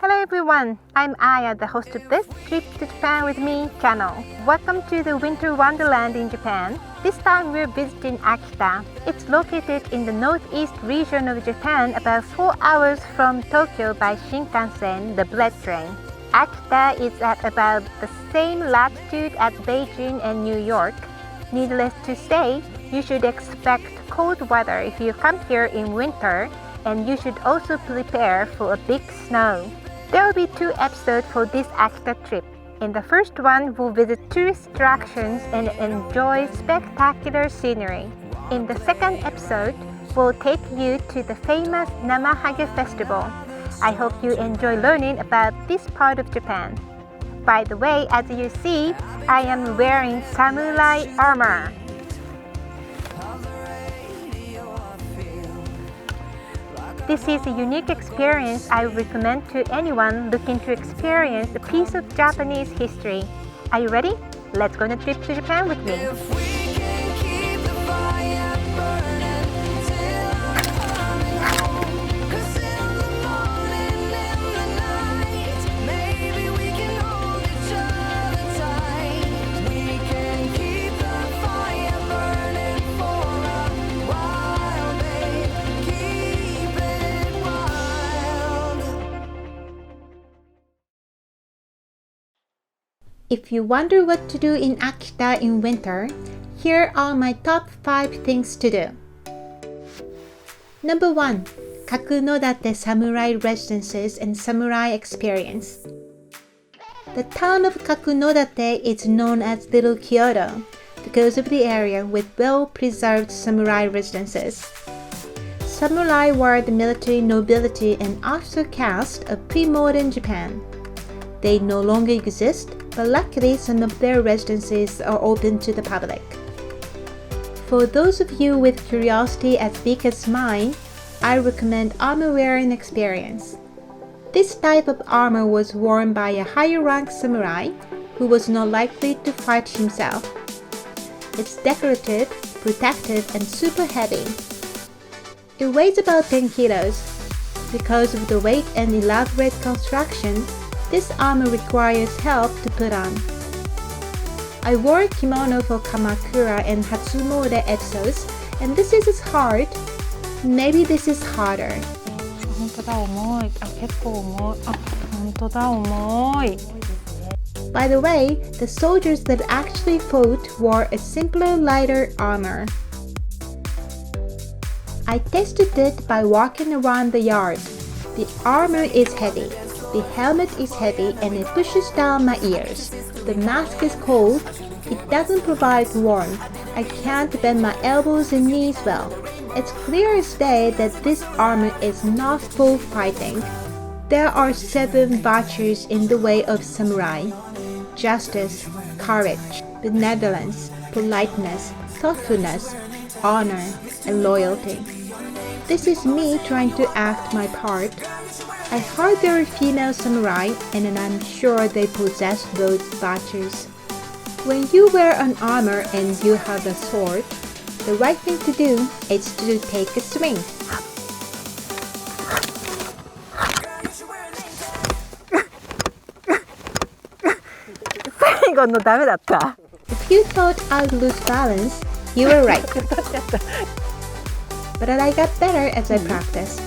Hello everyone, I'm Aya, the host of this Trip to Japan with Me channel. Welcome to the Winter Wonderland in Japan. This time we're visiting Akita. It's located in the northeast region of Japan, about 4 hours from Tokyo by Shinkansen, the bullet train. Akita is at about the same latitude as Beijing and New York. Needless to say, you should expect cold weather if you come here in winter, and you should also prepare for a big snow. There will be 2 episodes for this Akita trip. In the first one, we'll visit tourist attractions and enjoy spectacular scenery. In the second episode, we'll take you to the famous Namahage Festival. I hope you enjoy learning about this part of Japan. By the way, as you see, I am wearing samurai armor. This is a unique experience I would recommend to anyone looking to experience a piece of Japanese history. Are you ready? Let's go on a trip to Japan with me. If you wonder what to do in Akita in winter, here are my top 5 things to do. Number 1. Kakunodate Samurai Residences and Samurai Experience. The town of Kakunodate is known as Little Kyoto because of the area with well-preserved samurai residences. Samurai were the military nobility and officer caste of pre-modern Japan. They no longer exist, but luckily some of their residences are open to the public. For those of you with curiosity as big as mine, I recommend armor wearing experience. This type of armor was worn by a higher ranked samurai who was not likely to fight himself. It's decorative, protective, and super heavy. It weighs about 10 kilos. Because of the weight and elaborate construction, this armor requires help to put on. I wore a kimono for Kamakura and Hatsumode episodes, and this is hard. Maybe this is harder. 本当だ、重い。結構重い。本当だ、重い。 By the way, the soldiers that actually fought wore a simpler, lighter armor. I tested it by walking around the yard. The armor is heavy. The helmet is heavy and it pushes down my ears. The mask is cold. It doesn't provide warmth. I can't bend my elbows and knees well. It's clear as day that this armor is not for fighting. There are 7 virtues in the way of samurai: justice, courage, benevolence, politeness, thoughtfulness, honor, and loyalty. This is me trying to act my part. I heard there are female samurai, and I'm sure they possess those virtues. When you wear an armor and you have a sword, the right thing to do is to take a swing. If you thought I'd lose balance, you were right. But I got better as I practiced.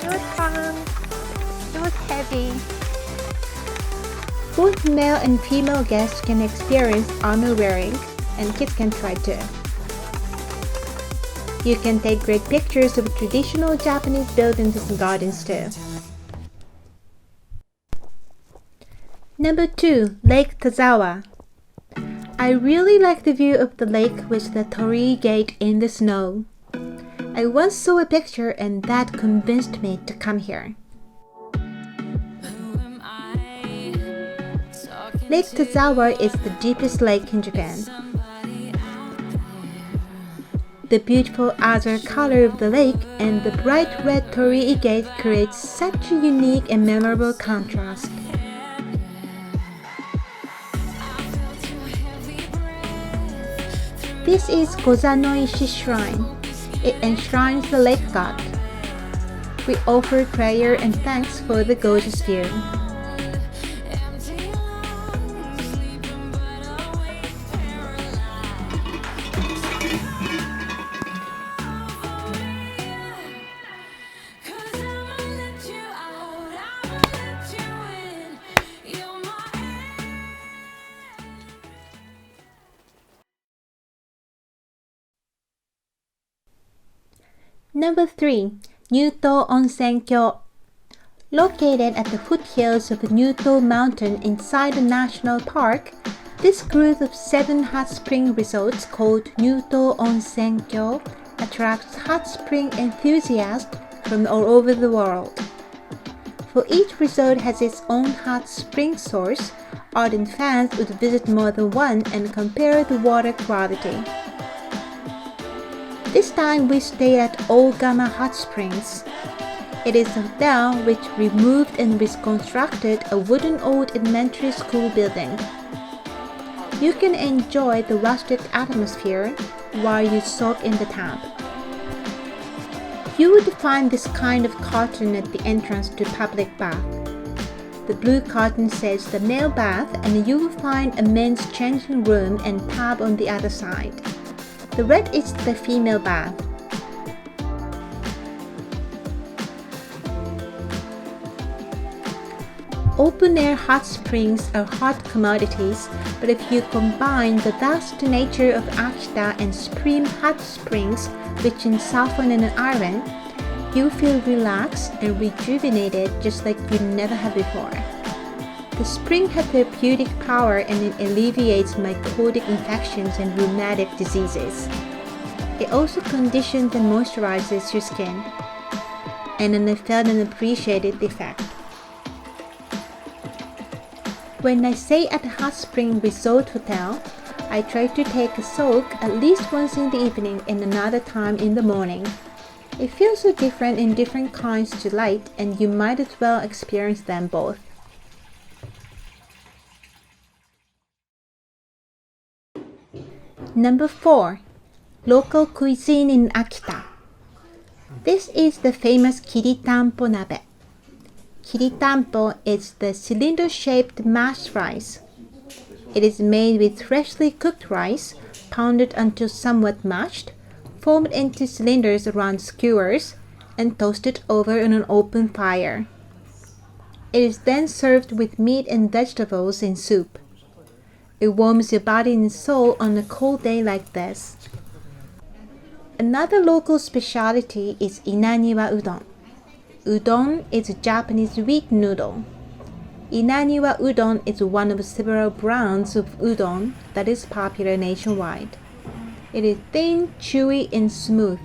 It was fun. It was heavy. Both male and female guests can experience armor wearing, and kids can try too. You can take great pictures of traditional Japanese buildings and gardens too. Number 2. Lake Tazawa. I really like the view of the lake with the torii gate in the snow. I once saw a picture and that convinced me to come here. Lake Tazawa is the deepest lake in Japan. The beautiful azure color of the lake and the bright red torii gate creates such a unique and memorable contrast. This is Kozanoishi Shrine. It enshrines the lake god. We offer prayer and thanks for the gorgeous view. Number 3. Nyuto Onsenkyo. Located at the foothills of the Nyuto Mountain inside the national park, this group of 7 hot spring resorts called Nyuto Onsenkyo attracts hot spring enthusiasts from all over the world. For each resort has its own hot spring source, ardent fans would visit more than one and compare the water quality. This time we stayed at Oogama Hot Springs. It is a hotel which removed and reconstructed a wooden old elementary school building. You can enjoy the rustic atmosphere while you soak in the tub. You would find this kind of curtain at the entrance to public bath. The blue curtain says the male bath, and you will find a men's changing room and tub on the other side. The red is the female bath. Open-air hot springs are hot commodities, but if you combine the vast nature of Akita and Supreme Hot Springs, rich in sulfur and iron, you feel relaxed and rejuvenated just like you never have before. The spring has therapeutic power and it alleviates mycotic infections and rheumatic diseases. It also conditions and moisturizes your skin, and I felt an appreciated effect. When I stay at a hot spring resort hotel, I try to take a soak at least once in the evening and another time in the morning. It feels so different in different kinds of delight, and you might as well experience them both. Number 4. Local cuisine in Akita. This is the famous Kiritanpo Nabe. Kiritanpo is the cylinder-shaped mashed rice. It is made with freshly cooked rice, pounded until somewhat mashed, formed into cylinders around skewers, and toasted over on an open fire. It is then served with meat and vegetables in soup. It warms your body and soul on a cold day like this. Another local specialty is Inaniwa Udon. Udon is a Japanese weak noodle. Inaniwa Udon is one of several brands of udon that is popular nationwide. It is thin, chewy, and smooth.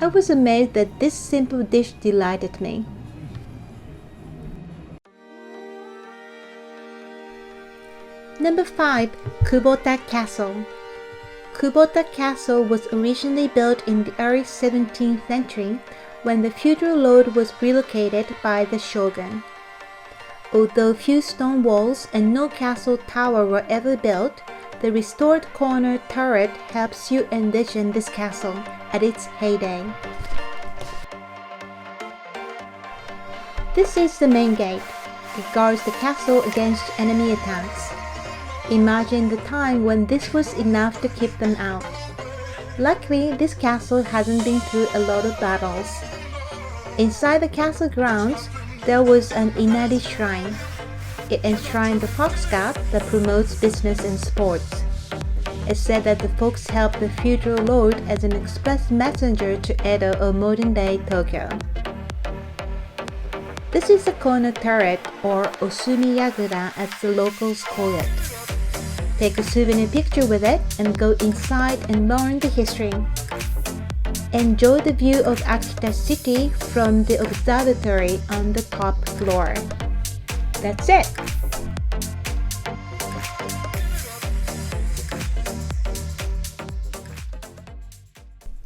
I was amazed that this simple dish delighted me. Number 5. Kubota Castle. Kubota Castle was originally built in the early 17th century when the feudal lord was relocated by the shogun. Although few stone walls and no castle tower were ever built, the restored corner turret helps you envision this castle at its heyday. This is the main gate. It guards the castle against enemy attacks. Imagine the time when this was enough to keep them out. Luckily, this castle hasn't been through a lot of battles. Inside the castle grounds, there was an Inari shrine. It enshrined the fox god that promotes business and sports. It's said that the fox helped the feudal lord as an express messenger to Edo or modern-day Tokyo. This is the corner turret, or Osumi Yagura as the locals call it. Take a souvenir picture with it and go inside and learn the history. Enjoy the view of Akita City from the observatory on the top floor. That's it!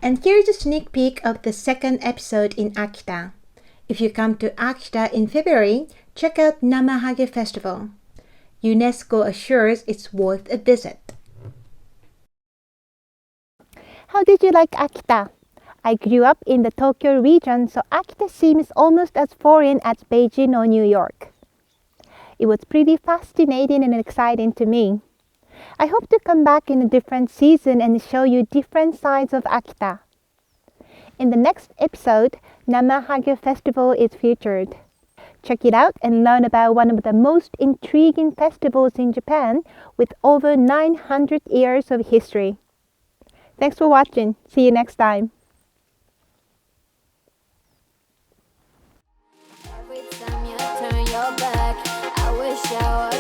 And here's a sneak peek of the second episode in Akita. If you come to Akita in February, check out Namahage Festival. UNESCO assures it's worth a visit. How did you like Akita? I grew up in the Tokyo region, so Akita seems almost as foreign as Beijing or New York. It was pretty fascinating and exciting to me. I hope to come back in a different season and show you different sides of Akita. In the next episode, Namahage Festival is featured. Check it out and learn about one of the most intriguing festivals in Japan with over 900 years of history. Thanks for watching. See you next time. Every time you turn your back, I wish I was